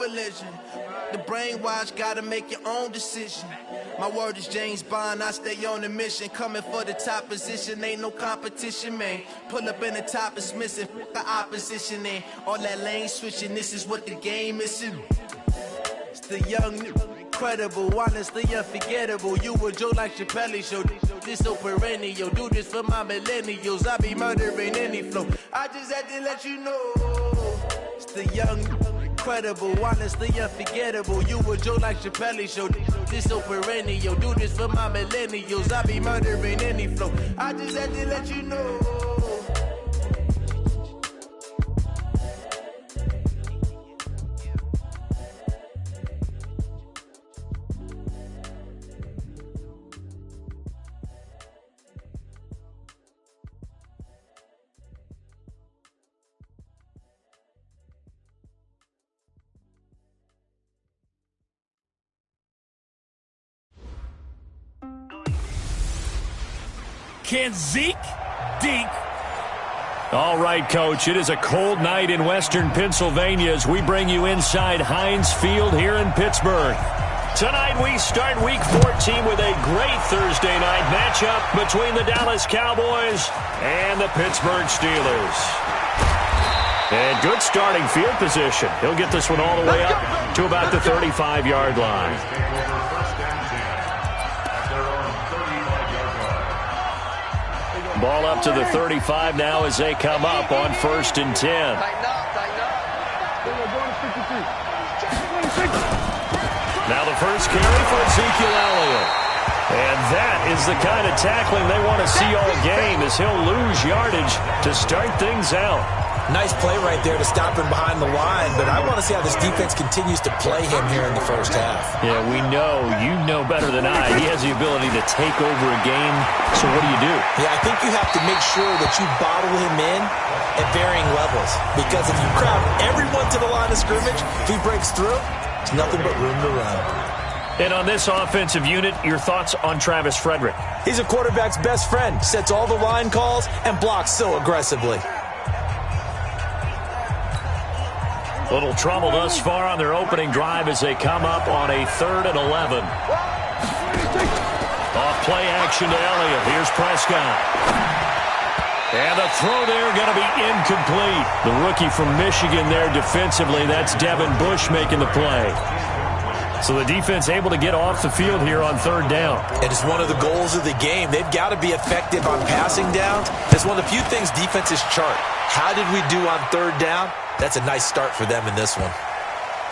religion. The brainwash, gotta make your own decision. My word is James Bond, I stay on a mission. Coming for the top position, ain't no competition, man. Pull up in the top, it's missing, the opposition in. All that lane switching, this is what the game is. It's the young, incredible, honestly unforgettable. You a joke like Chappelle Show. This so perennial, do this for my millennials. I be murdering any flow. I just had to let you know. It's the young, incredible, honestly unforgettable. You a joke like Chappelle Show. This so perennial, do this for my millennials. I be murdering any flow. I just had to let you know. Can Zeke dink? All right, Coach, it is a cold night in western Pennsylvania as we bring you inside Heinz Field here in Pittsburgh. Tonight we start Week 14 with a great Thursday night matchup between the Dallas Cowboys and the Pittsburgh Steelers. And good starting field position. He'll get this one all the way up to about the 35-yard line. Ball up to the 35 now as they come up on 1st and 10. Now the first carry for Ezekiel Elliott. And that is the kind of tackling they want to see all game as he'll lose yardage to start things out. Nice play right there to stop him behind the line, but I want to see how this defense continues to play him here in the first half. Yeah, we know. You know better than I. He has the ability to take over a game, so what do? Yeah, I think you have to make sure that you bottle him in at varying levels, because if you crowd everyone to the line of scrimmage, if he breaks through, it's nothing but room to run. And on this offensive unit, your thoughts on Travis Frederick? He's a quarterback's best friend, sets all the line calls, and blocks so aggressively. Little trouble thus far on their opening drive as they come up on a 3rd and 11. Off play action to Elliott. Here's Prescott. And the throw there going to be incomplete. The rookie from Michigan there defensively. That's Devin Bush making the play. So the defense able to get off the field here on 3rd down. It is one of the goals of the game. They've got to be effective on passing downs. It's one of the few things defenses chart. How did we do on 3rd down? That's a nice start for them in this one.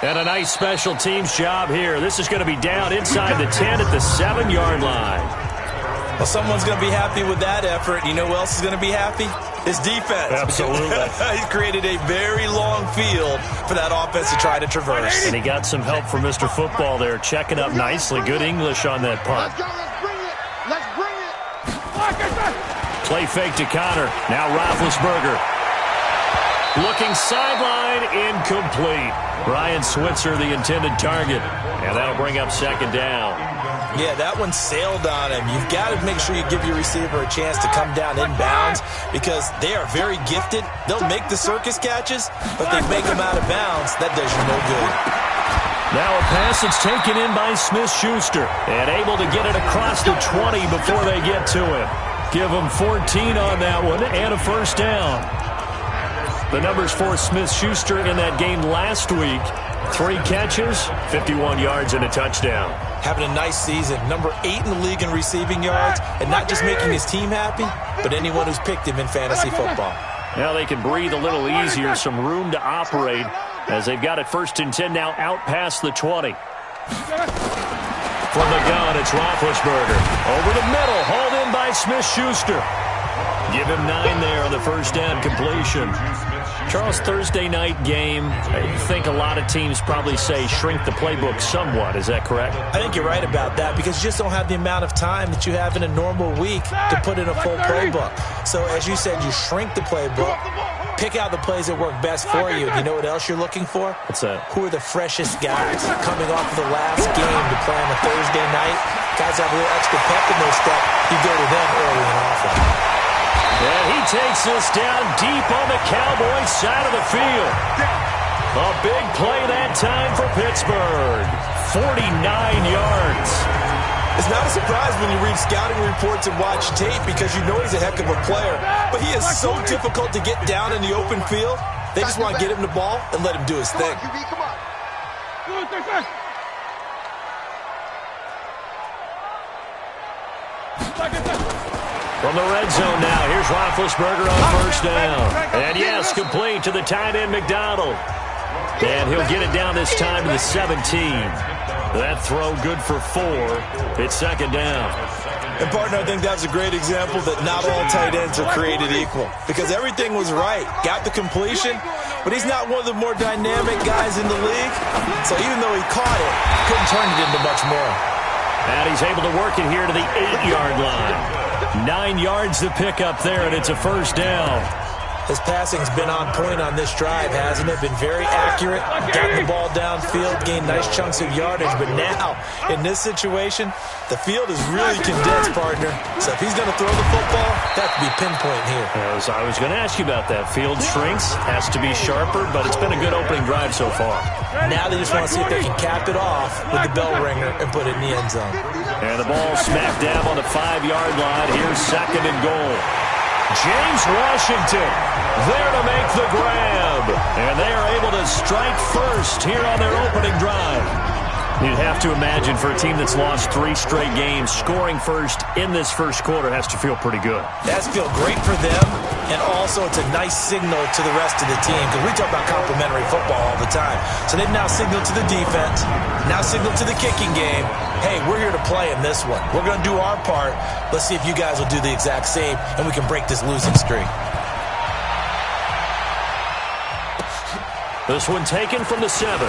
And a nice special teams job here. This is going to be down inside the 10 at the 7-yard line. Well, someone's going to be happy with that effort. You know who else is going to be happy? His defense. Absolutely. He's created a very long field for that offense to try to traverse. And he got some help from Mr. Football there, checking up nicely. Good English on that punt. Let's go. Let's bring it. Play fake to Connor. Now Roethlisberger. Looking sideline, incomplete. Ryan Switzer, the intended target. And that'll bring up 2nd down. Yeah, that one sailed on him. You've got to make sure you give your receiver a chance to come down inbounds because they are very gifted. They'll make the circus catches, but they make them out of bounds. That does you no good. Now a pass that's taken in by Smith-Schuster and able to get it across the 20 before they get to him. Give him 14 on that one and a 1st down. The numbers for Smith-Schuster in that game last week. 3 catches, 51 yards, and a touchdown. Having a nice season. Number 8 in the league in receiving yards, and not just making his team happy, but anyone who's picked him in fantasy football. Now they can breathe a little easier, some room to operate as they've got it 1st and 10 now out past the 20. From the gun, it's Roethlisberger. Over the middle, hauled in by Smith-Schuster. Give him 9 there on the 1st down completion. Charles, Thursday night game, I think a lot of teams probably say shrink the playbook somewhat. Is that correct? I think you're right about that because you just don't have the amount of time that you have in a normal week to put in a full playbook. So as you said, you shrink the playbook, pick out the plays that work best for you. You know what else you're looking for? What's that? Who are the freshest guys coming off of the last game to play on a Thursday night? Guys have a little extra pep in their step. You go to them early and often. And he takes this down deep on the Cowboys side of the field. A big play that time for Pittsburgh. 49 yards. It's not a surprise when you read scouting reports and watch tape because you know he's a heck of a player. But he is so difficult to get down in the open field. They just want to get him the ball and let him do his thing. Come on. From the red zone now, here's Roethlisberger on first down. And yes, complete to the tight end McDonald. And he'll get it down this time to the 17. That throw good for 4. It's second down. And, partner, I think that's a great example that not all tight ends are created equal. Because everything was right. Got the completion, but he's not one of the more dynamic guys in the league. So even though he caught it, couldn't turn it into much more. And he's able to work it here to the 8-yard line. 9 yards to pick up there, and it's a first down. His passing's been on point on this drive, hasn't it? Been very accurate, gotten the ball downfield, gained nice chunks of yardage. But now, in this situation, the field is really condensed, partner. So if he's going to throw the football, that could be pinpoint here. As I was going to ask you about that. Field shrinks, has to be sharper, but it's been a good opening drive so far. Now they just want to see if they can cap it off with the bell ringer and put it in the end zone. And the ball smack dab on the 5-yard line. Here's second and goal. James Washington there to make the grab. And they are able to strike first here on their opening drive. You'd have to imagine for a team that's lost 3 straight games, scoring first in this first quarter has to feel pretty good. That's feel great for them, and also it's a nice signal to the rest of the team because we talk about complimentary football all the time. So they've now signaled to the defense, now signaled to the kicking game, hey, we're here to play in this one. We're going to do our part. Let's see if you guys will do the exact same, and we can break this losing streak. This one taken from the 7.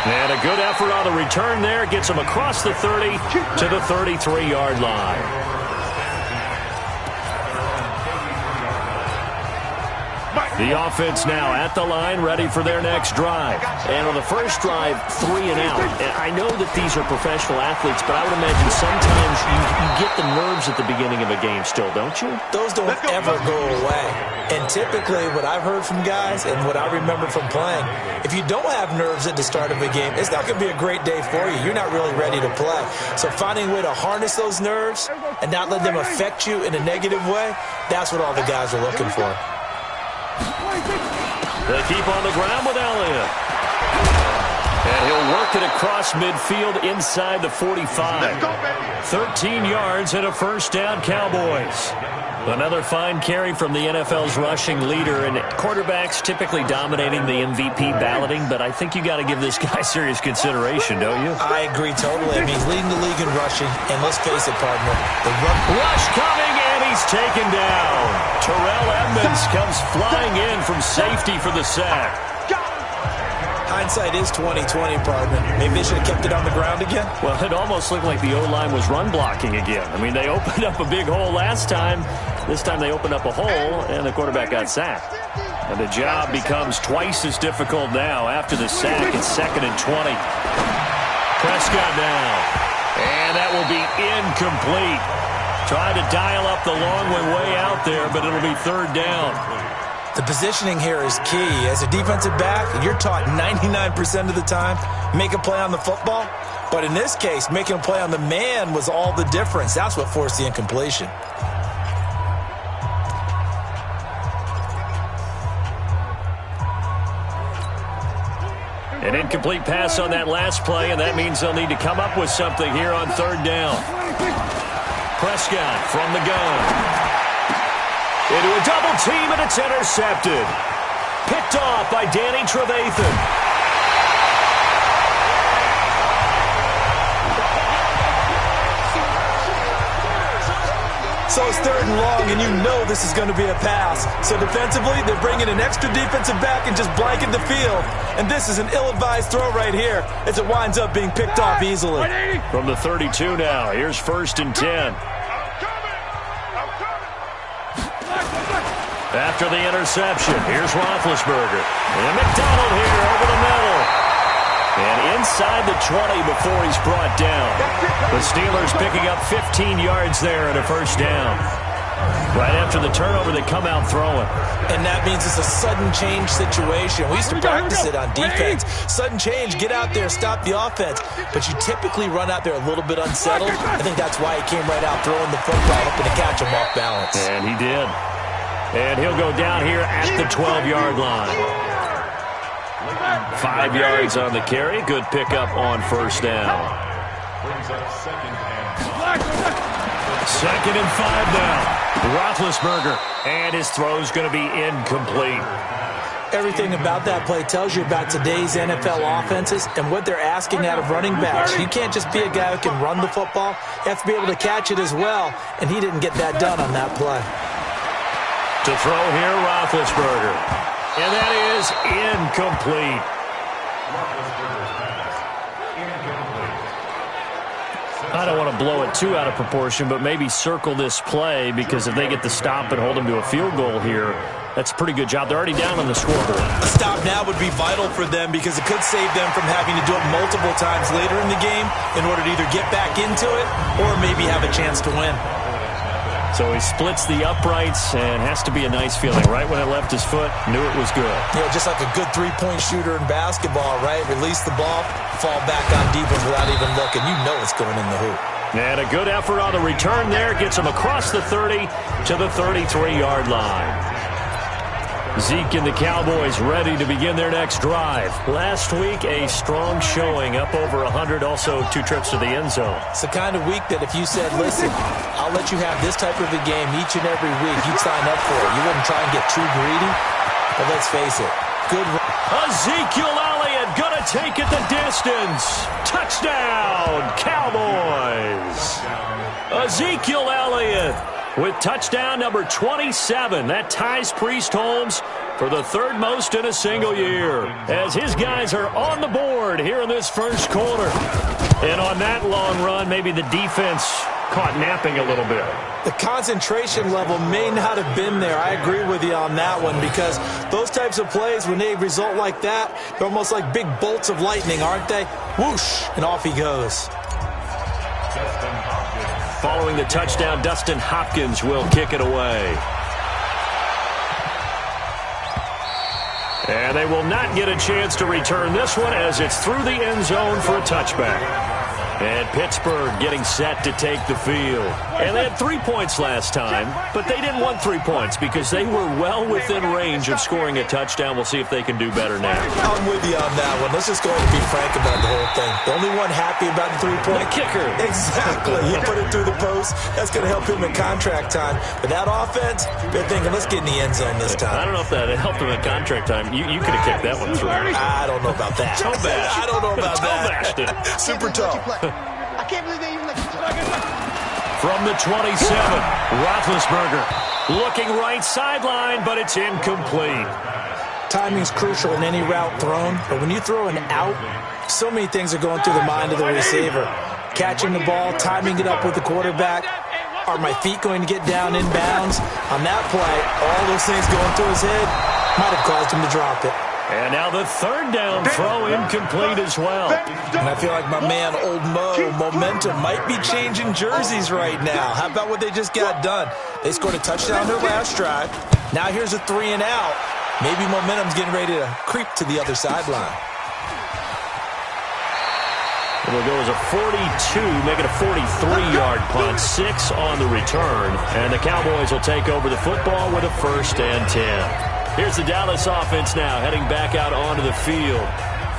And a good effort on the return there. Gets him across the 30 to the 33-yard line. The offense now at the line, ready for their next drive. And on the first drive, 3 and out. And I know that these are professional athletes, but I would imagine sometimes you get the nerves at the beginning of a game still, don't you? Those don't ever go away. And typically what I've heard from guys and what I remember from playing, if you don't have nerves at the start of a game, it's not going to be a great day for you. You're not really ready to play. So finding a way to harness those nerves and not let them affect you in a negative way, that's what all the guys are looking for. They keep on the ground with Elliott. And he'll work it across midfield inside the 45. 13 yards and a first down, Cowboys. Another fine carry from the NFL's rushing leader, and quarterbacks typically dominating the MVP balloting, but I think you got to give this guy serious consideration, don't you? I agree totally. I mean, he's leading the league in rushing, and let's face it, partner, the rush coming, and he's taken down. Terrell Edmonds comes flying in from safety for the sack. Hindsight is 20/20, partner. Maybe they should have kept it on the ground again. Well, it almost looked like the O-line was run blocking again. I mean, they opened up a big hole last time. This time they opened up a hole, and the quarterback got sacked. And the job becomes twice as difficult now after the sack. It's second and 20. Prescott now. And that will be incomplete. Trying to dial up the long way out there, but it'll be third down. The positioning here is key. As a defensive back, you're taught 99% of the time, make a play on the football. But in this case, making a play on the man was all the difference. That's what forced the incompletion. An incomplete pass on that last play, and that means they'll need to come up with something here on third down. Prescott from the gun. Into a double team, and it's intercepted. Picked off by Danny Trevathan. So it's third and long, and you know this is going to be a pass. So defensively, they're bringing an extra defensive back and just blanket the field. And this is an ill-advised throw right here as it winds up being picked off easily. From the 32 now, here's first and 10. After the interception, here's Roethlisberger. And McDonald here over the middle. And inside the 20 before he's brought down. The Steelers picking up 15 yards there and a first down. Right after the turnover, they come out throwing. And that means it's a sudden change situation. We used to practice it on defense. Sudden change, get out there, stop the offense. But you typically run out there a little bit unsettled. I think that's why he came right out throwing the football, hoping to catch him off balance. And he did. And he'll go down here at the 12-yard line. 5 yards on the carry. Good pickup on first down. Second and 5 now. Roethlisberger, and his throw's going to be incomplete. Everything about that play tells you about today's NFL offenses and what they're asking out of running backs. You can't just be a guy who can run the football. You have to be able to catch it as well, and he didn't get that done on that play. To throw here, Roethlisberger. And that is incomplete. I don't want to blow it too out of proportion, but maybe circle this play, because if they get the stop and hold them to a field goal here, that's a pretty good job. They're already down on the scoreboard. A stop now would be vital for them, because it could save them from having to do it multiple times later in the game in order to either get back into it or maybe have a chance to win. So he splits the uprights, and has to be a nice feeling. Right when it left his foot, knew it was good. Yeah, just like a good three-point shooter in basketball, right? Release the ball, fall back on defense without even looking. You know it's going in the hoop. And a good effort on the return there. Gets him across the 30 to the 33-yard line. Zeke and the Cowboys ready to begin their next drive. Last week, a strong showing, up over 100, also 2 trips to the end zone. It's the kind of week that if you said, listen, I'll let you have this type of a game each and every week, you'd sign up for it. You wouldn't try and get too greedy. But let's face it, good. Ezekiel Elliott gonna take it the distance. Touchdown, Cowboys. Ezekiel Elliott with touchdown number 27. That ties Priest Holmes for the 3rd most in a single year, as his guys are on the board here in this first quarter. And on that long run, maybe the defense caught napping a little bit. The concentration level may not have been there. I agree with you on that one, because those types of plays, when they result like that, they're almost like big bolts of lightning, aren't they? Whoosh, and off he goes. Following the touchdown, Dustin Hopkins will kick it away. And they will not get a chance to return this one, as it's through the end zone for a touchback. And Pittsburgh getting set to take the field. And they had 3 points last time, but they didn't want 3 points because they were well within range of scoring a touchdown. We'll see if they can do better now. I'm with you on that one. Let's just go ahead and be frank about the whole thing. The only one happy about the 3-point. The kicker. Exactly. You put it through the post. That's going to help him in contract time. But that offense, they're thinking, let's get in the end zone this time. I don't know if that helped him in contract time. You could have kicked that one through. I don't know about that. Toe bash. I don't know about that. Toe bashed it. Super toe. I can't believe they even let you play. From the 27, Roethlisberger looking right sideline, but it's incomplete. Timing's crucial in any route thrown, but when you throw an out, so many things are going through the mind of the receiver. Catching the ball, timing it up with the quarterback. Are my feet going to get down in bounds? On that play, all those things going through his head might have caused him to drop it. And now the 3rd down throw incomplete as well. And I feel like my man, Old Mo, momentum might be changing jerseys right now. How about what they just got done? They scored a touchdown their last drive. Now here's a 3 and out. Maybe momentum's getting ready to creep to the other sideline. It'll go as a 42, make it a 43-yard punt, 6 on the return. And the Cowboys will take over the football with a 1st and 10. Here's the Dallas offense now, heading back out onto the field.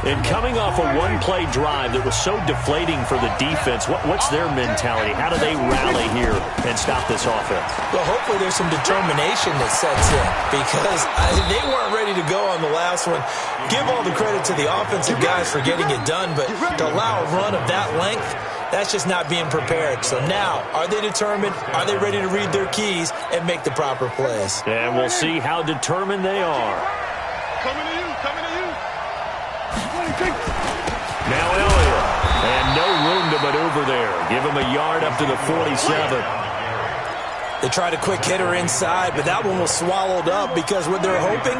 And coming off a one-play drive that was so deflating for the defense, what's their mentality? How do they rally here and stop this offense? Well, hopefully there's some determination that sets in, because they weren't ready to go on the last one. Give all the credit to the offensive guys for getting it done, but to allow a run of that length, that's just not being prepared. So now, are they determined? Are they ready to read their keys and make the proper plays? And we'll see how determined they are. Coming to you, coming to you. Now Elliott, and no room to maneuver there. Give him a yard up to the 47. They tried a quick hitter inside, but that one was swallowed up, because what they're hoping,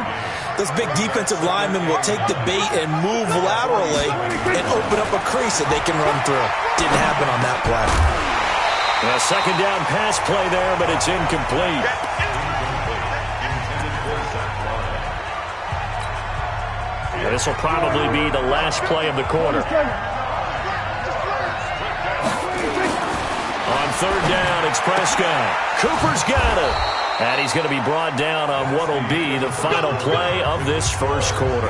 this big defensive lineman will take the bait and move laterally and open up a crease that they can run through. Didn't happen on that play. A second down pass play there, but it's incomplete. This will probably be the last play of the quarter. On third down, it's Prescott. Cooper's got it. And he's going to be brought down on what will be the final play of this first quarter.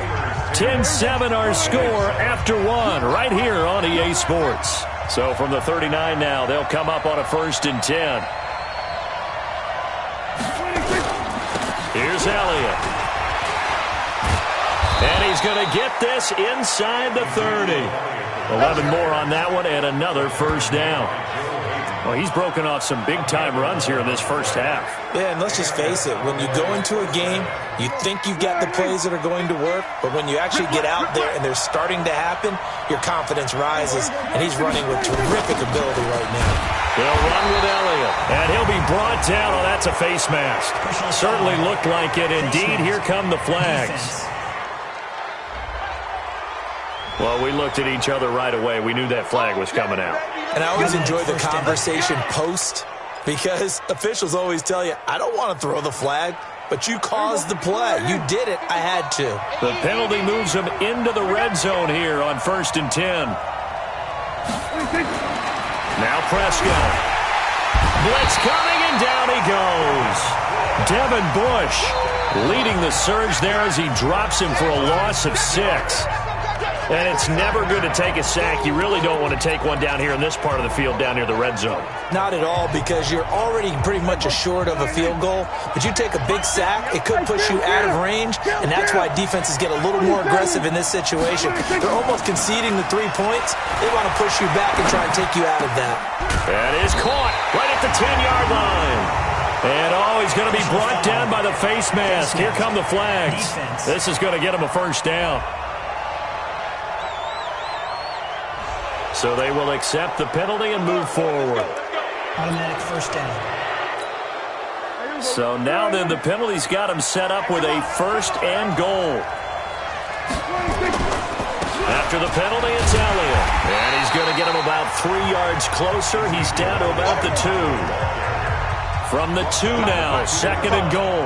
10-7 our score after one right here on EA Sports. So from the 39 now, they'll come up on a 1st and 10. Here's Elliott. And he's going to get this inside the 30. 11 more on that one and another first down. Well, he's broken off some big-time runs here in this first half. Yeah, and let's just face it. When you go into a game, you think you've got the plays that are going to work, but when you actually get out there and they're starting to happen, your confidence rises, and he's running with terrific ability right now. They'll run with Elliott, and he'll be brought down. Oh, that's a face mask. Certainly looked like it. Indeed, here come the flags. Well, we looked at each other right away. We knew that flag was coming out. And I always enjoy the conversation post because officials always tell you, I don't want to throw the flag, but you caused the play. You did it. I had to. The penalty moves him into the red zone here on 1st and 10. Now Prescott. Blitz coming, and down he goes. Devin Bush leading the surge there as he drops him for a loss of 6. And it's never good to take a sack. You really don't want to take one down here in this part of the field down near the red zone. Not at all, because you're already pretty much assured of a field goal. But you take a big sack, it could push you out of range, and that's why defenses get a little more aggressive in this situation. They're almost conceding the 3 points. They want to push you back and try and take you out of that. That is caught right at the 10-yard line. And, oh, he's going to be brought down by the face mask. Here come the flags. This is going to get him a first down. So they will accept the penalty and move forward. Automatic first down. So now then the penalty's got him set up with a 1st and goal. After the penalty, it's Elliott. And he's going to get him about 3 yards closer. He's down to about the 2. From the 2 now, 2nd and goal.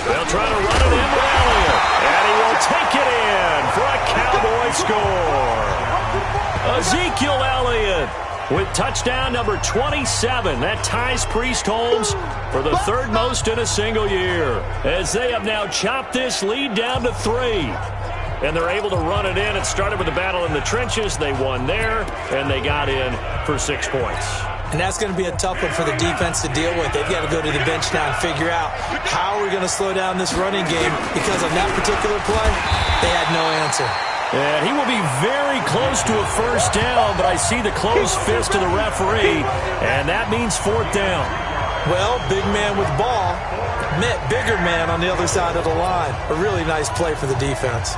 They'll try to run it in with Elliott. And he will take it in for a Cowboy score. Ezekiel Elliott with touchdown number 27. That ties Priest Holmes for the 3rd most in a single year, as they have now chopped this lead down to 3. And they're able to run it in. It started with a battle in the trenches. They won there, and they got in for 6 points. And that's going to be a tough one for the defense to deal with. They've got to go to the bench now and figure out how we're going to slow down this running game, because on that particular play, they had no answer. And he will be very close to a first down, but I see the closed fist of the referee, and that means 4th down. Well, big man with ball met bigger man on the other side of the line. A really nice play for the defense.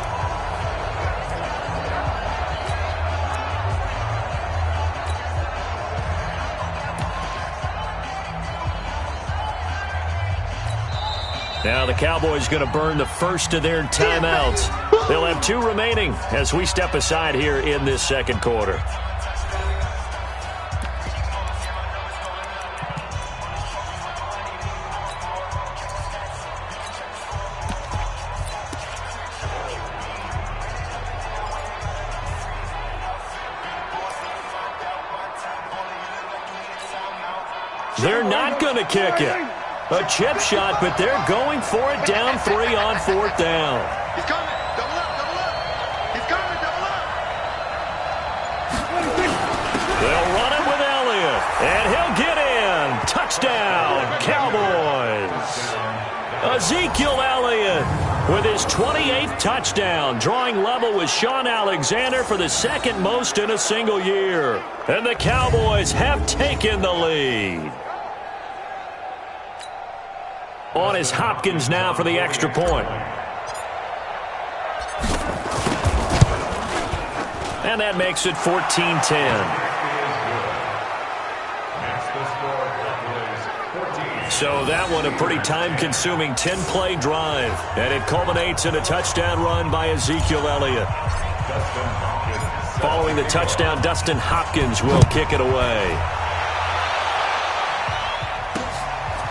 Now the Cowboys going to burn the first of their timeouts. They'll have 2 remaining as we step aside here in this second quarter. They're not going to kick it. A chip shot, but they're going for it down 3 on 4th down. He's coming. Double up, double up. He's coming, double up. They'll run it with Elliott, and he'll get in. Touchdown, Cowboys. Ezekiel Elliott with his 28th touchdown, drawing level with Sean Alexander for the 2nd most in a single year. And the Cowboys have taken the lead. On is Hopkins now for the extra point. And that makes it 14-10. So that one a pretty time-consuming 10-play drive. And it culminates in a touchdown run by Ezekiel Elliott. Following the touchdown, Dustin Hopkins will kick it away.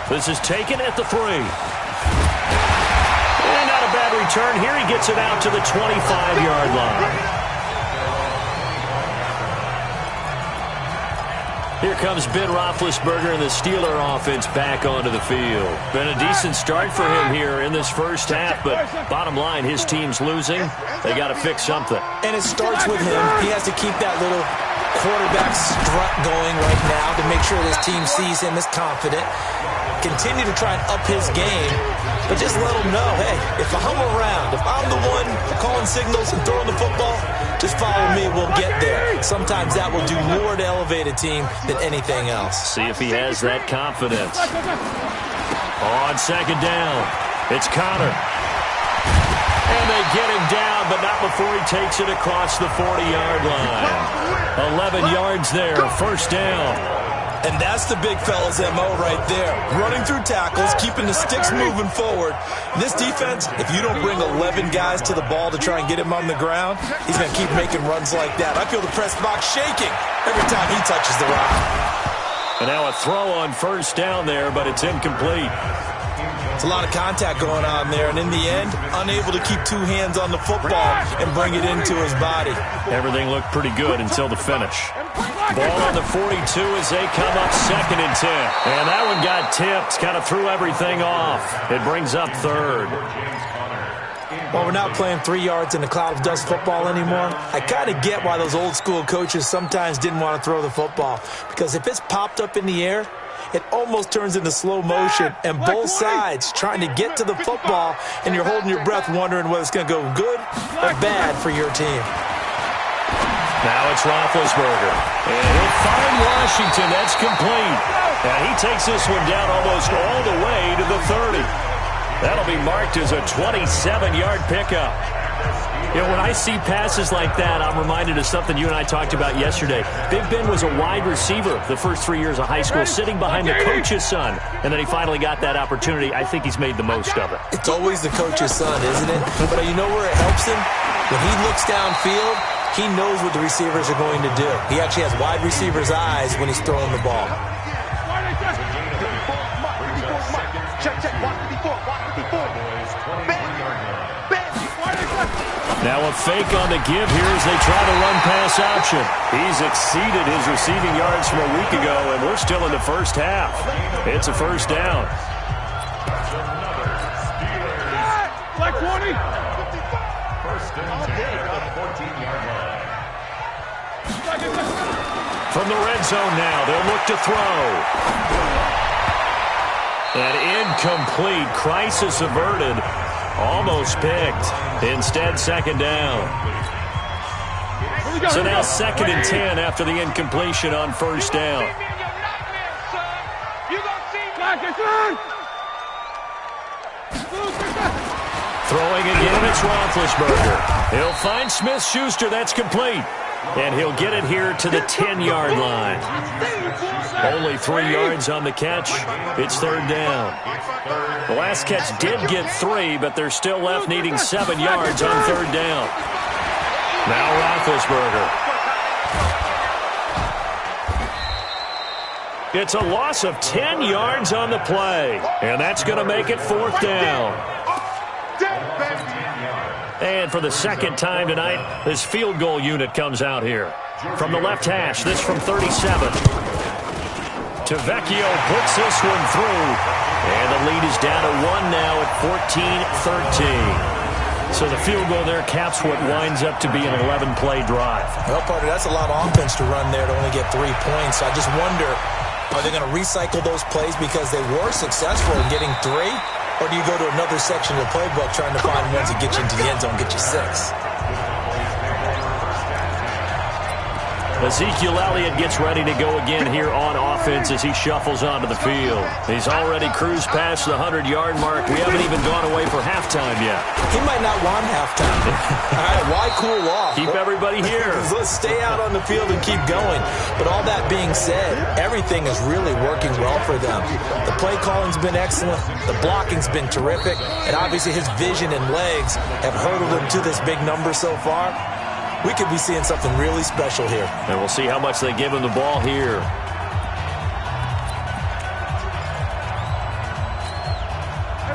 This is taken at the 3. And not a bad return here. He gets it out to the 25-yard line. Here comes Ben Roethlisberger and the Steeler offense back onto the field. Been a decent start for him here in this first half, but bottom line, his team's losing. They got to fix something. And it starts with him. He has to keep that little quarterback strut going right now to make sure this team sees him as confident. Continue to try and up his game, but just let him know, hey, if I'm around, if I'm the one calling signals and throwing the football, just follow me, we'll get there. Sometimes that will do more to elevate a team than anything else. See if he has that confidence. On second down, it's Connor. And they get him down, but not before he takes it across the 40-yard line. 11 yards there, first down. And that's the big fella's MO right there. Running through tackles, keeping the sticks moving forward. This defense, if you don't bring 11 guys to the ball to try and get him on the ground, he's going to keep making runs like that. I feel the press box shaking every time he touches the rock. And now a throw on first down there, but it's incomplete. It's a lot of contact going on there, and in the end, unable to keep two hands on the football and bring it into his body. Everything looked pretty good until the finish. Ball on the 42 as they come up 2nd and 10. And that one got tipped, kind of threw everything off. It brings up 3rd. Well, we're not playing 3 yards in a cloud of dust football anymore. I kind of get why those old school coaches sometimes didn't want to throw the football, because if it's popped up in the air, it almost turns into slow motion, and both sides trying to get to the football, and you're holding your breath wondering whether it's going to go good or bad for your team. Now it's Roethlisberger. And he'll find Washington. That's complete. And he takes this one down almost all the way to the 30. That'll be marked as a 27-yard pickup. You know, when I see passes like that, I'm reminded of something you and I talked about yesterday. Big Ben was a wide receiver the first 3 years of high school, sitting behind the coach's son, and then he finally got that opportunity. I think he's made the most of it. It's always the coach's son, isn't it? But you know where it helps him? When he looks downfield, he knows what the receivers are going to do. He actually has wide receivers' eyes when he's throwing the ball. Now a fake on the give here as they try to run pass option. He's exceeded his receiving yards from a week ago, and we're still in the first half. It's a first down. Like 20. From the red zone now, they'll look to throw. And incomplete. Crisis averted. Almost picked. Instead, second down. So now 2nd and 10 after the incompletion on first down. Throwing again, it's Roethlisberger. He'll find Smith-Schuster. That's complete. And he'll get it here to the 10-yard line. Only 3 yards on the catch. It's third down. The last catch did get 3, but they're still left needing 7 yards on third down. Now Roethlisberger. It's a loss of 10 yards on the play. And that's going to make it fourth down. And for the second time tonight, this field goal unit comes out here. From the left hash, this from 37. Tavecchio puts this one through. And the lead is down to 1 now at 14-13. So the field goal there caps what winds up to be an 11-play drive. Well, partner, that's a lot of offense to run there to only get 3 points. I just wonder, are they going to recycle those plays because they were successful in getting 3? Or do you go to another section of the playbook trying to find ones that get you into the end zone, get you 6? Ezekiel Elliott gets ready to go again here on offense as he shuffles onto the field. He's already cruised past the 100-yard mark. We haven't even gone away for halftime yet. He might not want halftime. All right, why cool off? Keep everybody here. Let's stay out on the field and keep going. But all that being said, everything is really working well for them. The play calling's been excellent. The blocking's been terrific. And obviously his vision and legs have hurdled him to this big number so far. We could be seeing something really special here. And we'll see how much they give him the ball here.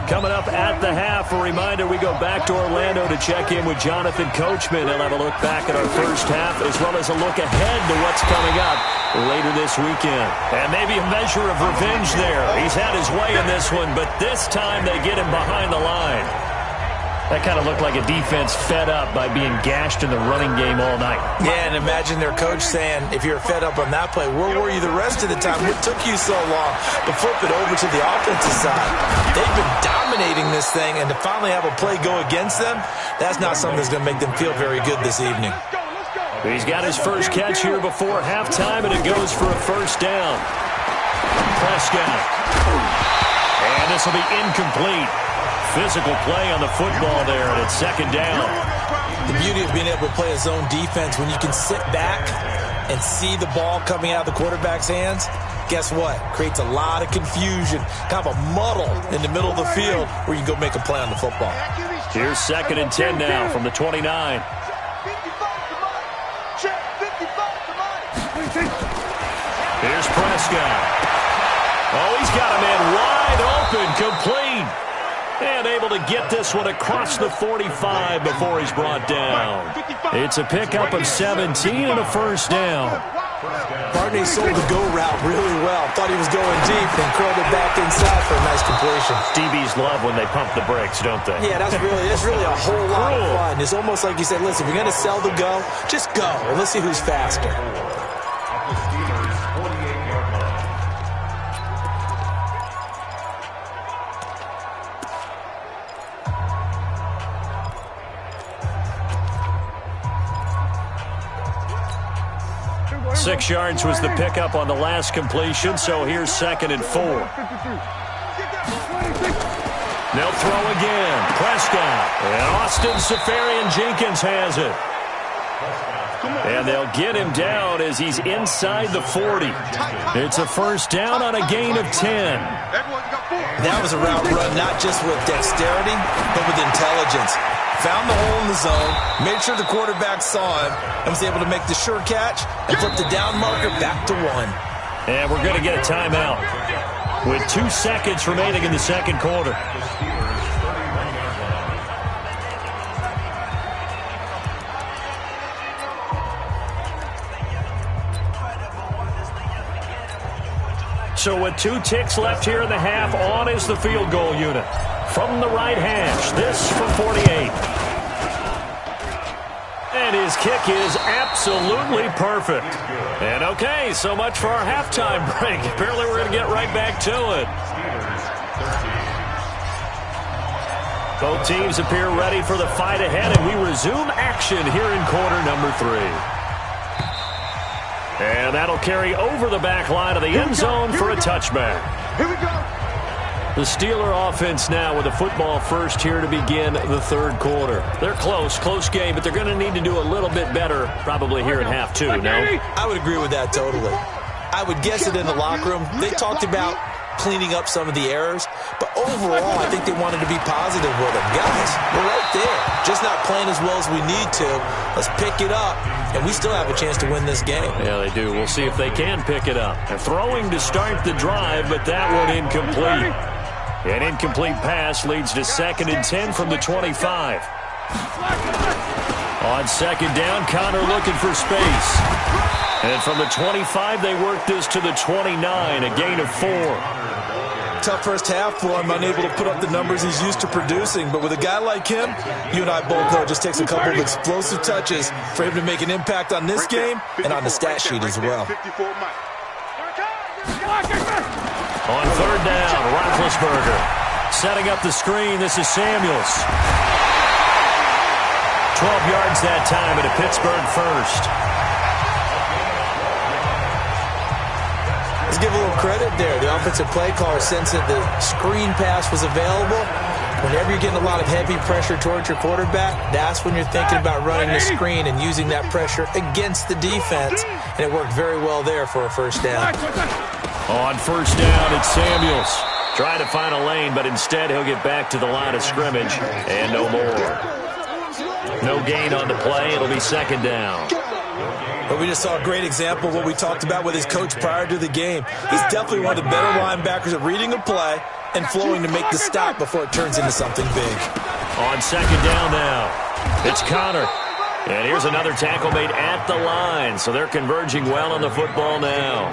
Coming up at the half, a reminder, we go back to Orlando to check in with Jonathan Coachman. He'll have a look back at our first half as well as a look ahead to what's coming up later this weekend. And maybe a measure of revenge there. He's had his way in this one, but this time they get him behind the line. That kind of looked like a defense fed up by being gashed in the running game all night. Yeah, and imagine their coach saying, if you're fed up on that play, where were you the rest of the time? What took you so long to flip it over to the offensive side? They've been dominating this thing, and to finally have a play go against them, that's not something that's going to make them feel very good this evening. He's got his first catch here before halftime, and it goes for a first down. Prescott. And this will be incomplete. Physical play on the football there, and it's second down. The beauty of being able to play a zone defense, when you can sit back and see the ball coming out of the quarterback's hands, guess what? Creates a lot of confusion, kind of a muddle in the middle of the field where you can go make a play on the football. Here's 2nd and 10 now from the 29. Here's Prescott. Oh, he's got a man wide open, complete. And able to get this one across the 45 before he's brought down. It's a pickup of 17 and a first down. Barney sold the go route really well. Thought he was going deep and curled it back inside for a nice completion. DBs love when they pump the brakes, don't they? Yeah, that's really a whole lot of fun. It's almost like you said, listen, if you're going to sell the go, just go. And let's see who's faster. Six yards was the pickup on the last completion, so here's 2nd and 4. They'll throw again. Prescott. And Austin Seferian-Jenkins has it. And they'll get him down as he's inside the 40. It's a first down on a gain of 10. That was a route run not just with dexterity, but with intelligence. Found the hole in the zone, made sure the quarterback saw him, and was able to make the sure catch and flip the down marker back to 1. And we're going to get a timeout with 2 seconds remaining in the second quarter. So with 2 ticks left here in the half, on is the field goal unit. From the right hash, this from 48. And his kick is absolutely perfect. And okay, so much for our halftime break. Apparently we're going to get right back to it. Both teams appear ready for the fight ahead, and we resume action here in quarter number 3. And that'll carry over the back line of the end zone for a touchback. Here we go. The Steeler offense now with a football first here to begin the third quarter. They're close game, but they're going to need to do a little bit better probably here in half 2, no? I would agree with that totally. I would guess it in the locker room. They talked about cleaning up some of the errors, but overall, I think they wanted to be positive with them. Guys, we're right there. Just not playing as well as we need to. Let's pick it up, and we still have a chance to win this game. Yeah, they do. We'll see if they can pick it up. They're throwing to start the drive, but that one incomplete. An incomplete pass leads to 2nd and 10 from the 25. On 2nd down, Connor looking for space. And from the 25, they work this to the 29, a gain of 4. Tough first half for him, unable to put up the numbers he's used to producing. But with a guy like him, you and I both know it just takes a couple of explosive touches for him to make an impact on this game and on the stat sheet as well. On 3rd down, Roethlisberger setting up the screen. This is Samuels. 12 yards that time, and a Pittsburgh first. just give a little credit there. The offensive play caller sensed that the screen pass was available. Whenever you're getting a lot of heavy pressure towards your quarterback, that's when you're thinking about running the screen and using that pressure against the defense. And it worked very well there for a first down. On first down, it's Samuels. Trying to find a lane, but instead he'll get back to the line of scrimmage and no more. No gain on the play. It'll be second down. But we just saw a great example of what we talked about with his coach prior to the game. He's definitely one of the better linebackers at reading a play and flowing to make the stop before it turns into something big. On second down now, it's Connor. And here's another tackle made at the line, so they're converging well on the football now.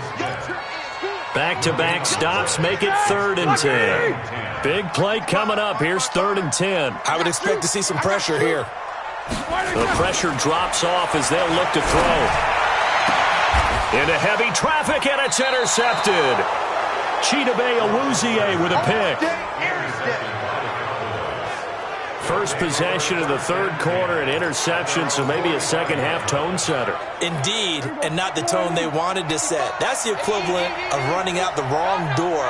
Back-to-back stops make it 3rd and 10. Big play coming up. Here's 3rd and 10. I would expect to see some pressure here. The pressure drops off as they'll look to throw. Into heavy traffic, and it's intercepted. Chidobe Awuzie with a pick. First possession of the 3rd quarter, an interception, so maybe a second-half tone setter. Indeed, and not the tone they wanted to set. That's the equivalent of running out the wrong door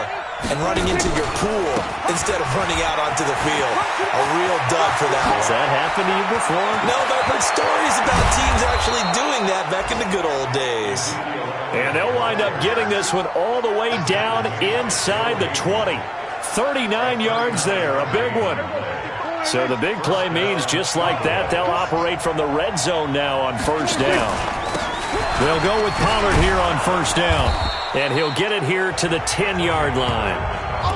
and running into your pool instead of running out onto the field. A real dud for that one. Has that happened to you before? No, but I've heard stories about teams actually doing that back in the good old days. And they'll wind up getting this one all the way down inside the 20. 39 yards there, a big one. So the big play means just like that, they'll operate from the red zone now on first down. They'll go with Pollard here on first down. And he'll get it here to the 10-yard line.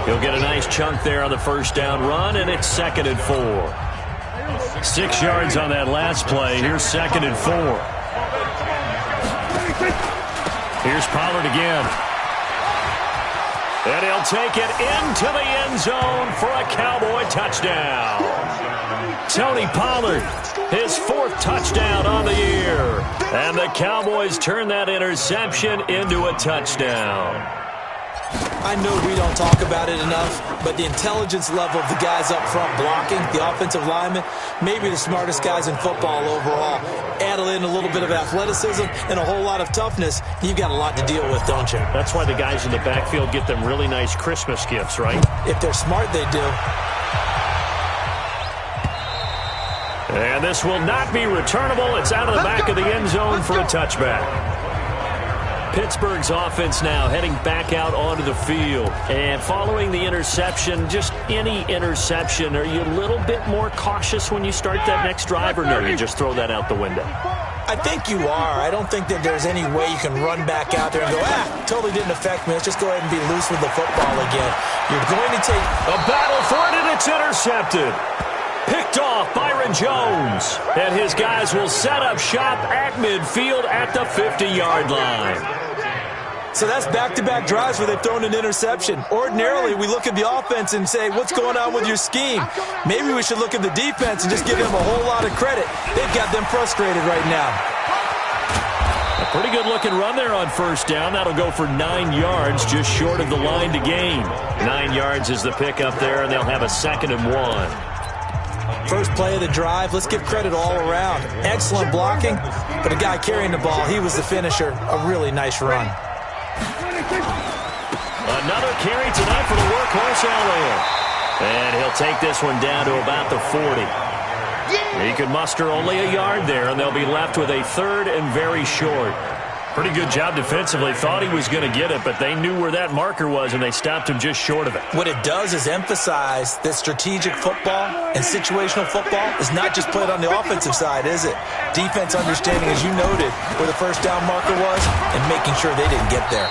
He'll get a nice chunk there on the first down run, and it's 2nd and 4. 6 yards on that last play. Here's 2nd and 4. Here's Pollard again. And he'll take it into the end zone for a Cowboy touchdown. Tony Pollard, his 4th touchdown on the year. And the Cowboys turn that interception into a touchdown. I know we don't talk about it enough, but the intelligence level of the guys up front blocking, the offensive linemen, maybe the smartest guys in football overall. Add in a little bit of athleticism and a whole lot of toughness, you've got a lot to deal with, don't you? That's why the guys in the backfield get them really nice Christmas gifts, right? If they're smart, they do. And this will not be returnable. It's out of the back of the end zone for a touchback. Pittsburgh's offense now heading back out onto the field. And following the interception, just any interception, are you a little bit more cautious when you start that next drive, or no, you just throw that out the window? I think you are. I don't think that there's any way you can run back out there and go, totally didn't affect me. Let's just go ahead and be loose with the football again. You're going to take a battle for it, and it's intercepted. Picked off Byron Jones. And his guys will set up shop at midfield at the 50-yard line. So that's back-to-back drives where they've thrown an interception. Ordinarily, we look at the offense and say, what's going on with your scheme? Maybe we should look at the defense and just give them a whole lot of credit. They've got them frustrated right now. A pretty good-looking run there on first down. That'll go for 9 yards, just short of the line to gain. 9 yards is the pickup there, and they'll have a 2nd and 1. First play of the drive, let's give credit all around. Excellent blocking, but the guy carrying the ball, he was the finisher. A really nice run. Another carry tonight for the workhorse Elliott. And he'll take this one down to about the 40. He could muster only a yard there, and they'll be left with a 3rd and very short. Pretty good job defensively. Thought he was going to get it, but they knew where that marker was, and they stopped him just short of it. What it does is emphasize that strategic football and situational football is not just played on the offensive side, is it? Defense understanding, as you noted, where the first down marker was and making sure they didn't get there.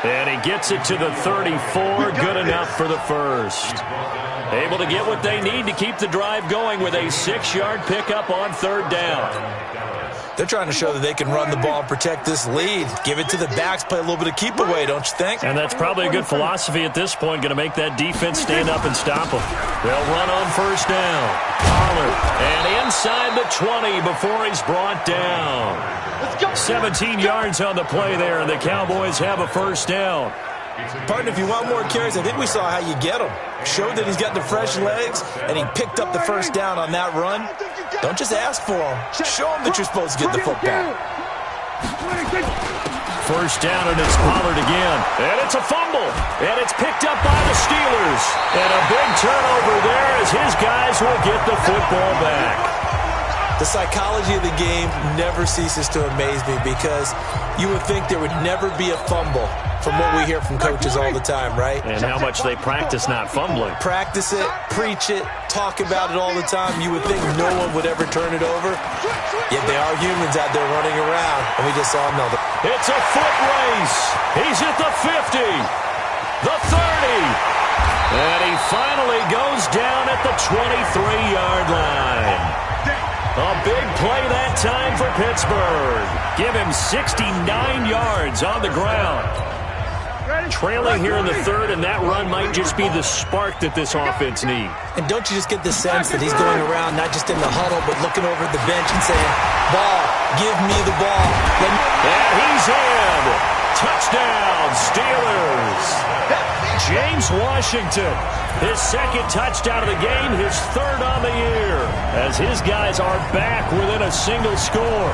And he gets it to the 34. Good enough for the first. Able to get what they need to keep the drive going with a 6-yard pickup on 3rd down. They're trying to show that they can run the ball and protect this lead. Give it to the backs, play a little bit of keep away, don't you think? And that's probably a good philosophy at this point, going to make that defense stand up and stop them. They'll run on first down. Pollard, and inside the 20 before he's brought down. 17 yards on the play there, and the Cowboys have a first down. Partner, if you want more carries, I think we saw how you get them. Showed that he's got the fresh legs, and he picked up the first down on that run. Don't just ask for them. Show them that you're supposed to get the football. first down, and it's Pollard again. And it's a fumble. And it's picked up by the Steelers. And a big turnover there as his guys will get the football back. The psychology of the game never ceases to amaze me because you would think there would never be a fumble from what we hear from coaches all the time, right? And how much they practice not fumbling. Practice it, preach it, talk about it all the time. You would think no one would ever turn it over. Yet they are humans out there running around, and we just saw another. It's a foot race. He's at the 50, the 30, and he finally goes down at the 23-yard line. A big play that time for Pittsburgh. Give him 69 yards on the ground. Trailing here in the third, and that run might just be the spark that this offense needs. And don't you just get the sense that he's going around not just in the huddle, but looking over at the bench and saying, ball, give me the ball. And he's in. Touchdown, Steelers. James Washington, his second touchdown of the game, his third on the year, as his guys are back within a single score.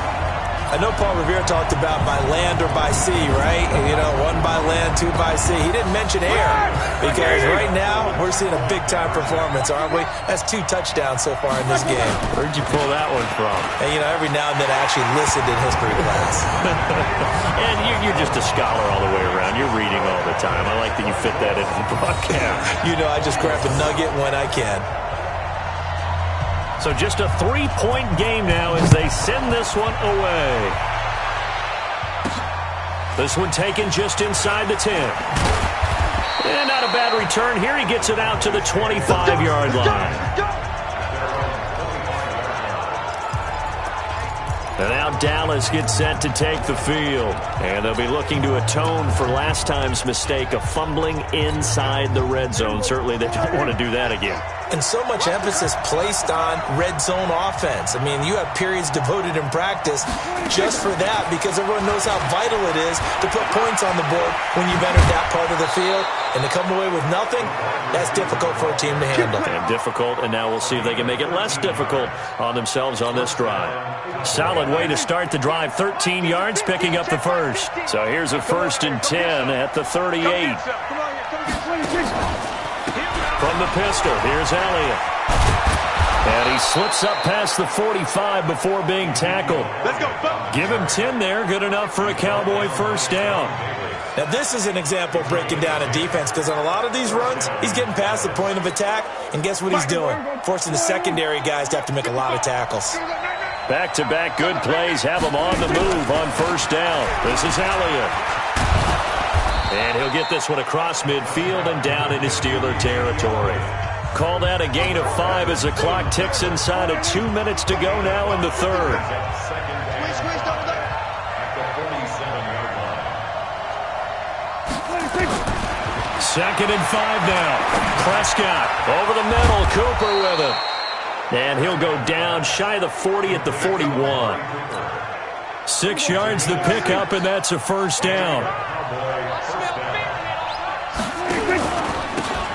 I know Paul Revere talked about by land or by sea, right? You know, one by land, two by sea. He didn't mention air because right now we're seeing a big-time performance, aren't we? That's 2 touchdowns so far in this game. Where'd you pull that one from? And, you know, every now and then I actually listened in history class. And you're just a scholar all the way around. You're reading all the time. I like that you fit that into the broadcast. You know, I just grab a nugget when I can. So just a 3-point game now as they send this one away. This one taken just inside the 10. And not a bad return here. He gets it out to the 25-yard line. And now Dallas gets set to take the field. And they'll be looking to atone for last time's mistake of fumbling inside the red zone. Certainly they don't want to do that again. And so much emphasis placed on red zone offense. I mean, you have periods devoted in practice just for that because everyone knows how vital it is to put points on the board when you've entered that part of the field. And to come away with nothing, that's difficult for a team to handle. And difficult, and now we'll see if they can make it less difficult on themselves on this drive. Solid way to start the drive, 13 yards, picking up the first. So here's a 1st and 10 at the 38. From the pistol, here's Elliott. And he slips up past the 45 before being tackled. Let's go. Give him 10 there, good enough for a Cowboy first down. Now, this is an example of breaking down a defense because on a lot of these runs, he's getting past the point of attack, and guess what he's doing? Forcing the secondary guys to have to make a lot of tackles. Back-to-back good plays have him on the move on first down. This is Elliott. And he'll get this one across midfield and down into Steeler territory. Call that a gain of 5 as the clock ticks inside of 2 minutes to go now in the third. Second and 5 now. Prescott over the middle. Cooper with it. And he'll go down shy of the 40 at the 41. 6 yards the pickup, and that's a first down.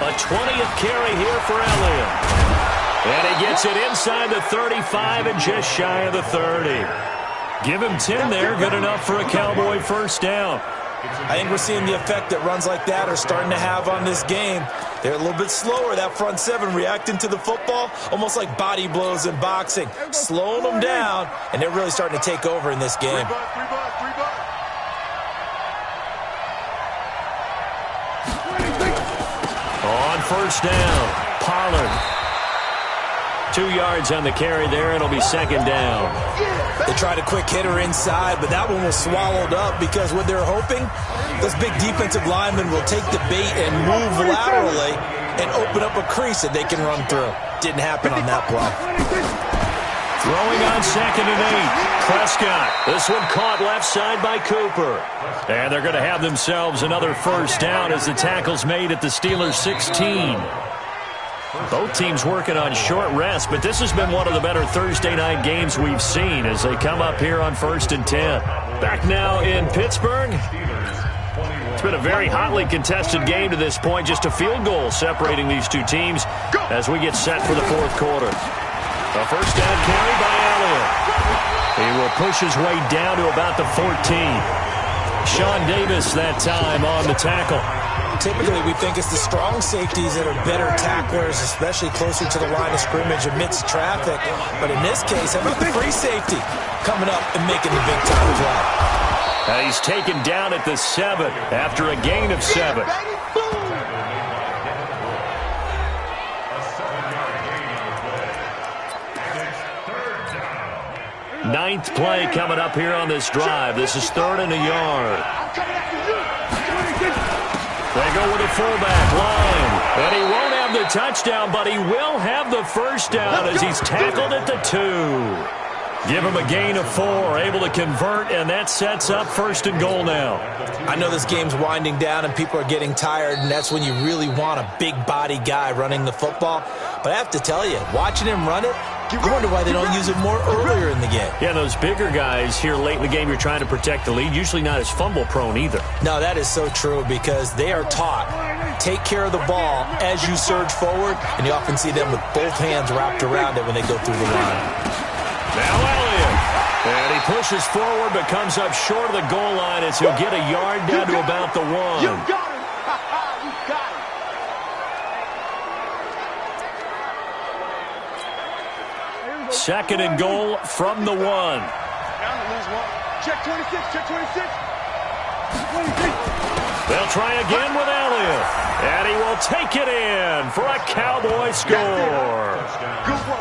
A 20th carry here for Elliott. And he gets it inside the 35 and just shy of the 30. Give him 10 there, good enough for a Cowboy first down. I think we're seeing the effect that runs like that are starting to have on this game. They're a little bit slower, that front seven, reacting to the football, almost like body blows in boxing, slowing them down, and they're really starting to take over in this game. On first down, Pollard. 2 yards on the carry there, and it'll be second down. They tried a quick hitter inside, but that one was swallowed up because what they're hoping, those big defensive linemen will take the bait and move laterally and open up a crease that they can run through. Didn't happen on that play. Throwing on second and 8. Prescott. This one caught left side by Cooper. And they're going to have themselves another first down as the tackle's made at the Steelers' 16. Both teams working on short rest, but this has been one of the better Thursday night games we've seen as they come up here on 1st and 10. Back now in Pittsburgh. It's been a very hotly contested game to this point. Just a field goal separating these two teams as we get set for the fourth quarter. A first down carry by Elliott. He will push his way down to about the 14. Sean Davis that time on the tackle. Typically, we think it's the strong safeties that are better tacklers, especially closer to the line of scrimmage amidst traffic. But in this case, how about the free safety coming up and making the big-time play? He's taken down at the 7 after a gain of 7. Ninth play coming up here on this drive. This is 3rd and a yard. They go with a fullback line. And he won't have the touchdown, but he will have the first down as he's tackled at the 2. Give him a gain of 4, able to convert, and that sets up 1st and goal now. I know this game's winding down and people are getting tired, and that's when you really want a big body guy running the football. But I have to tell you, watching him run it, I wonder why they don't use it more earlier in the game. Yeah, those bigger guys here late in the game, you're trying to protect the lead, usually not as fumble prone either. No, that is so true because they are taught, take care of the ball as you surge forward, and you often see them with both hands wrapped around it when they go through the line. Now Elliott, and he pushes forward but comes up short of the goal line as he'll get a yard down to about the 1. You got him. You got him. 2nd and goal from the 1. Down to lose one. Check 26. Check 26. 26. They'll try again with Elliott, and he will take it in for a Cowboy score.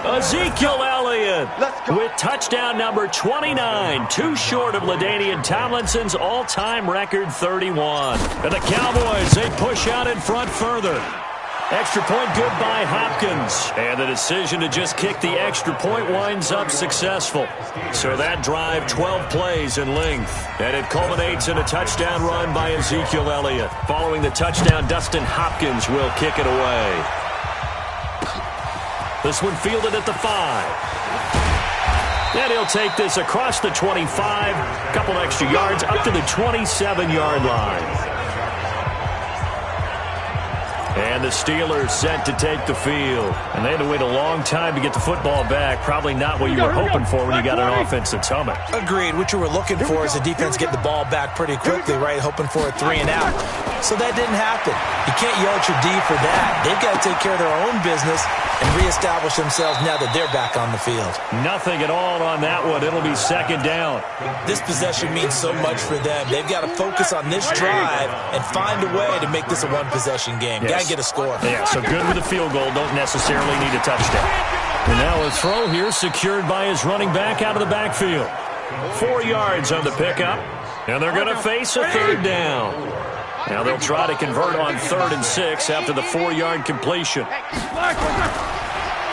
Ezekiel Elliott with touchdown number 29, too short of LaDainian Tomlinson's all-time record 31. And the Cowboys, they push out in front further. Extra point good by Hopkins. And the decision to just kick the extra point winds up successful. So that drive, 12 plays in length. And it culminates in a touchdown run by Ezekiel Elliott. Following the touchdown, Dustin Hopkins will kick it away. This one fielded at the 5. And he'll take this across the 25. A couple extra yards up to the 27-yard line. And the Steelers set to take the field. And they had to wait a long time to get the football back. Probably not what you were hoping for when you got an offense that's humming. Agreed. What you were looking for is the defense get the ball back pretty quickly, right? Hoping for a 3 and out. So that didn't happen. You can't yell at your D for that. They've got to take care of their own business and reestablish themselves now that they're back on the field. Nothing at all on that one. It'll be 2nd down. This possession means so much for them. They've got to focus on this drive and find a way to make this a one-possession game. Yes. Got to get a score. Yeah, so good with a field goal. Don't necessarily need a touchdown. And now a throw here secured by his running back out of the backfield. 4 yards on the pickup. And they're going to face a 3rd down. Now they'll try to convert on 3rd and 6 after the 4-yard completion.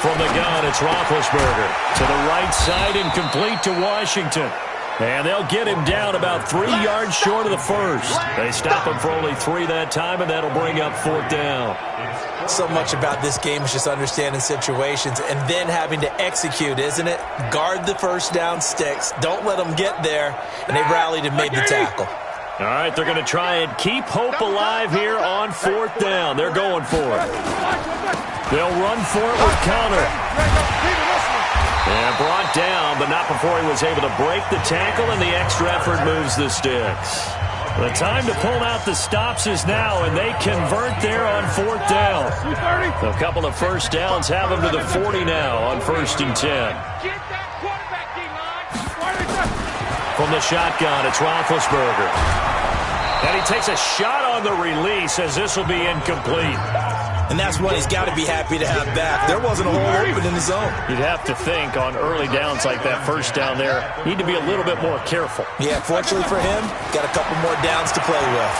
From the gun, it's Roethlisberger. To the right side and complete to Washington. And they'll get him down about 3 yards short of the first. They stop him for only 3 that time, and that'll bring up 4th down. So much about this game is just understanding situations and then having to execute, isn't it? Guard the first down sticks. Don't let them get there. And they rallied and made the tackle. All right, they're going to try and keep hope alive here on 4th down. They're going for it. They'll run for it with counter. And brought down, but not before he was able to break the tackle, and the extra effort moves the sticks. The time to pull out the stops is now, and they convert there on 4th down. A couple of first downs have them to the 40 now on 1st and 10. From the shotgun, it's Roethlisberger. And he takes a shot on the release as this will be incomplete. And that's one he's got to be happy to have back. There wasn't a hole open in the zone. You'd have to think on early downs like that first down there, need to be a little bit more careful. Yeah, fortunately for him, got a couple more downs to play with.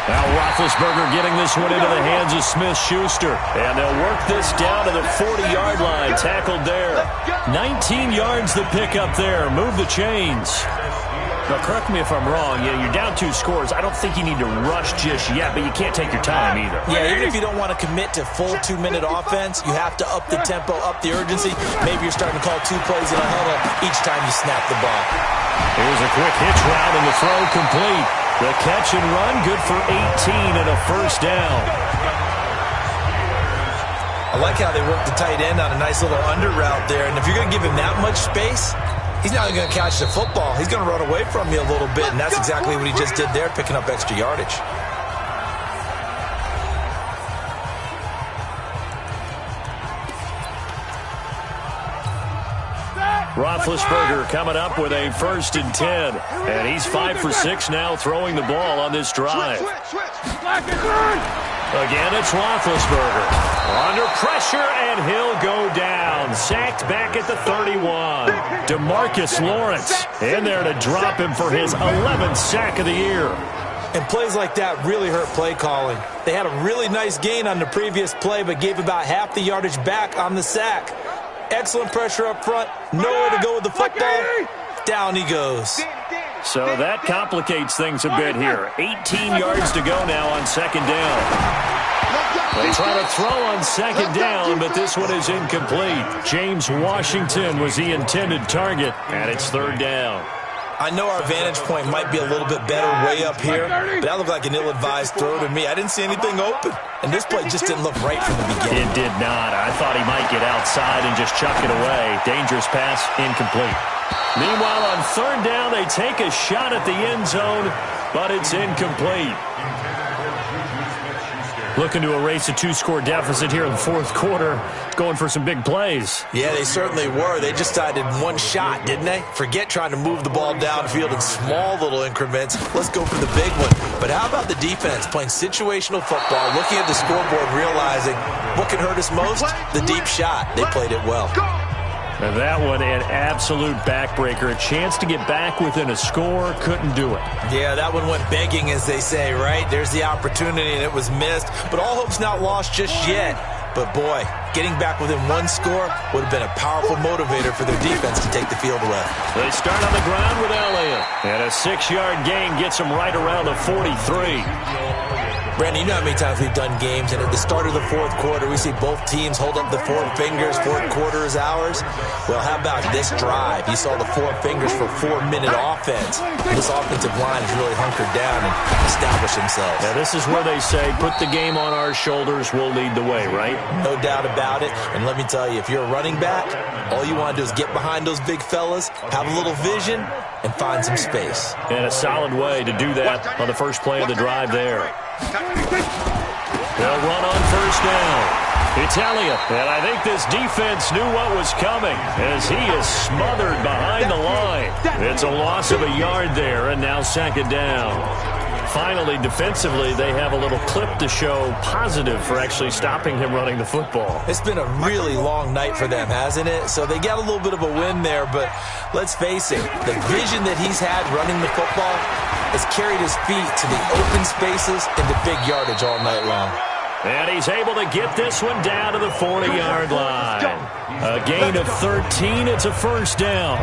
Now Roethlisberger getting this one into the hands of Smith-Schuster. And they'll work this down to the 40-yard line, tackled there. 19 yards the pick up there. Move the chains. Now, correct me if I'm wrong. You're down 2 scores. I don't think you need to rush just yet, but you can't take your time either. Yeah, even if you don't want to commit to full 2-minute offense, you have to up the tempo, up the urgency. Maybe you're starting to call 2 plays in a huddle each time you snap the ball. Here's a quick hitch route and the throw complete. The catch and run good for 18 and a first down. I like how they work the tight end on a nice little under route there. And if you're going to give him that much space, He's not going to catch the football. He's going to run away from you a little bit, and that's exactly what he just did there, picking up extra yardage. Roethlisberger coming up with a 1st and 10. And he's 5 for 6 now throwing the ball on this drive. Again, it's Roethlisberger. Under pressure, and he'll go down. Sacked back at the 31. DeMarcus Lawrence in there to drop him for his 11th sack of the year. And plays like that really hurt play calling. They had a really nice gain on the previous play, but gave about half the yardage back on the sack. Excellent pressure up front. Nowhere to go with the football. Down he goes. So that complicates things a bit here. 18 yards to go now on 2nd down. They try to throw on 2nd down, but this one is incomplete. James Washington was the intended target, and it's 3rd down. I know our vantage point might be a little bit better way up here, but that looked like an ill-advised throw to me. I didn't see anything open, and this play just didn't look right from the beginning. It did not. I thought he might get outside and just chuck it away. Dangerous pass, incomplete. Meanwhile, on 3rd down, they take a shot at the end zone, but it's incomplete. Looking to erase a 2-score deficit here in the 4th quarter, going for some big plays. Yeah, they certainly were. They just decided one shot, didn't they? Forget trying to move the ball downfield in small little increments. Let's go for the big one. But how about the defense playing situational football, looking at the scoreboard, realizing what can hurt us most? The deep shot. They played it well. And that one, an absolute backbreaker. A chance to get back within a score, couldn't do it. Yeah, that one went begging, as they say, right? There's the opportunity, and it was missed. But all hope's not lost just yet. But, boy, getting back within 1 score would have been a powerful motivator for their defense to take the field away. They start on the ground with Elliott. And a 6-yard gain gets them right around the 43. Brandon, you know how many times we've done games, and at the start of the 4th quarter, we see both teams hold up the 4 fingers, 4th quarter is ours. Well, how about this drive? You saw the 4 fingers for 4-minute offense. This offensive line has really hunkered down and established themselves. Yeah, this is where they say, put the game on our shoulders, we'll lead the way, right? No doubt about it. And let me tell you, if you're a running back, all you want to do is get behind those big fellas, have a little vision, and find some space. And a solid way to do that on the first play of the drive there. They'll run on 1st down. It's Elliott, and I think this defense knew what was coming as he is smothered behind the line. It's a loss of a yard there, and now 2nd down. Finally, defensively, they have a little clip to show positive for actually stopping him running the football. It's been a really long night for them, hasn't it? So they got a little bit of a win there, but let's face it, the vision that he's had running the football has carried his feet to the open spaces and the big yardage all night long. And he's able to get this one down to the 40-yard line. A gain of 13, it's a 1st down.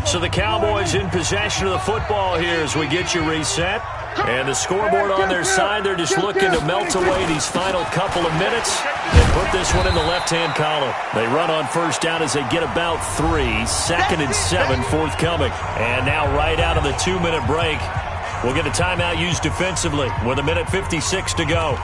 So the Cowboys in possession of the football here as we get you reset. And the scoreboard on their side, they're just looking to melt away these final couple of minutes and put this one in the left-hand column. They run on 1st down as they get about 3. 2nd and 7 forthcoming. And now right out of the 2-minute break, we'll get a timeout used defensively with 1:56 to go.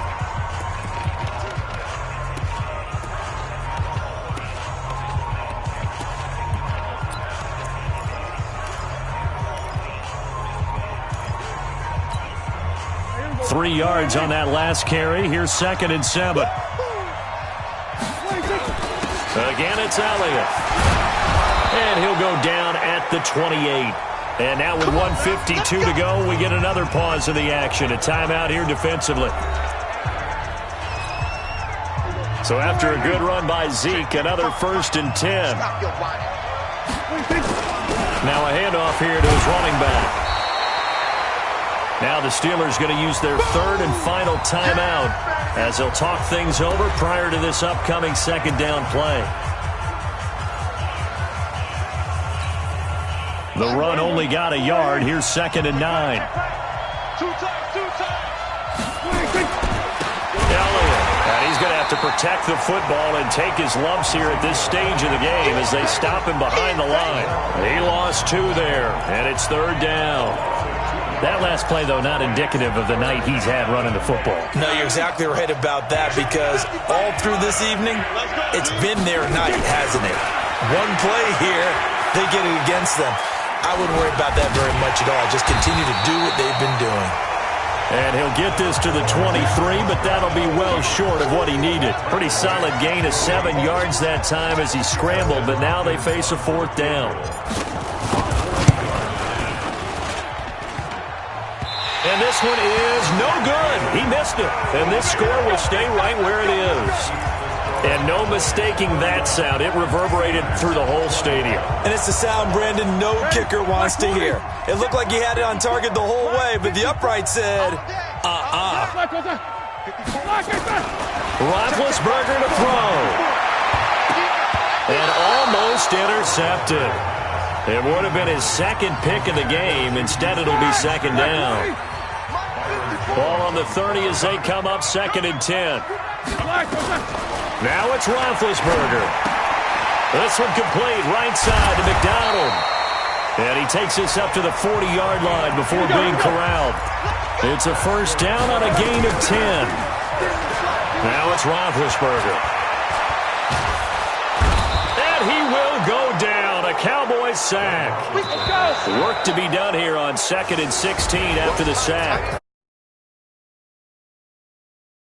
Three yards on that last carry. Here's 2nd and 7. Again, it's Elliott. And he'll go down at the 28. And now with 1:52 to go, we get another pause of the action. A timeout here defensively. So after a good run by Zeke, another 1st and 10. Now a handoff here to his running back. Now the Steelers going to use their 3rd and final timeout as they'll talk things over prior to this upcoming 2nd down play. The run only got a yard. Here's 2nd and 9. Elliott, and he's going to have to protect the football and take his lumps here at this stage of the game as they stop him behind the line. He lost 2 there, and it's 3rd down. That last play, though, not indicative of the night he's had running the football. No, you're exactly right about that because all through this evening, it's been their night, hasn't it? One play here, they get it against them. I wouldn't worry about that very much at all. Just continue to do what they've been doing. And he'll get this to the 23, but that'll be well short of what he needed. Pretty solid gain of 7 yards that time as he scrambled, but now they face a 4th down. And this one is no good. He missed it. And this score will stay right where it is. And no mistaking that sound. It reverberated through the whole stadium. And it's the sound Brandon no kicker wants to hear. It looked like he had it on target the whole way, but the upright said, Roethlisberger to throw. And almost intercepted. It would have been his second pick of the game. Instead, it'll be 2nd down. Ball on the 30 as they come up 2nd and 10. Now it's Roethlisberger. This one complete, right side to McDonald. And he takes this up to the 40-yard line before being corralled. It's a 1st down on a gain of 10. Now it's Roethlisberger. And he will go down. A Cowboys sack. Work to be done here on 2nd and 16 after the sack.